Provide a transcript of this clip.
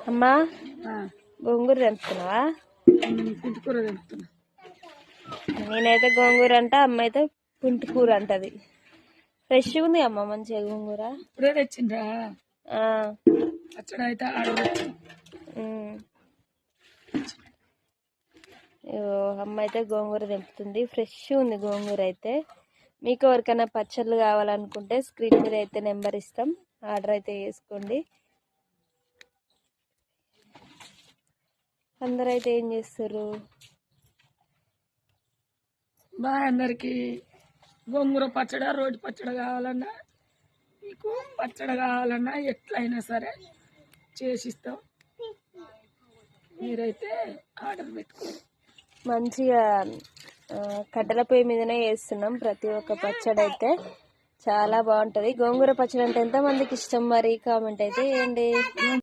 అమ్మా గోంగూర తెంపుతున్నావా? పుంటికూర తెంపుతున్నా. నేనైతే గోంగూర అంట, అమ్మ అయితే పుంటికూర అంటది. ఫ్రెష్ ఉంది అమ్మ, మంచిగా గోంగూర. ఇప్పుడే తెచ్చిండ్రా? పచ్చడి అయితే అమ్మ అయితే గోంగూర తెంపుతుంది. ఫ్రెష్ ఉంది గోంగూర అయితే. మీకు ఎవరికైనా పచ్చళ్ళు కావాలనుకుంటే స్క్రీన్ మీద అయితే నెంబర్ ఇస్తాం, ఆర్డర్ అయితే చేసుకోండి. అందరూ అయితే ఏం చేస్తారు? బాయ్ అందరికి. గోంగూర పచ్చడి, రోటి పచ్చడి కావాలన్నా, మీకు పచ్చడి కావాలన్నా ఎట్లయినా సరే చేసిస్తాం. మీరైతే ఆర్డర్ పెట్టుకోండి. మంచిగా కట్టెల పొయ్యి మీదనే చేస్తున్నాం ప్రతి ఒక్క పచ్చడి అయితే. చాలా బాగుంటుంది. గోంగూర పచ్చడి అంటే ఎంతమందికి ఇష్టం మరి? కామెంట్ అయితే చేయండి.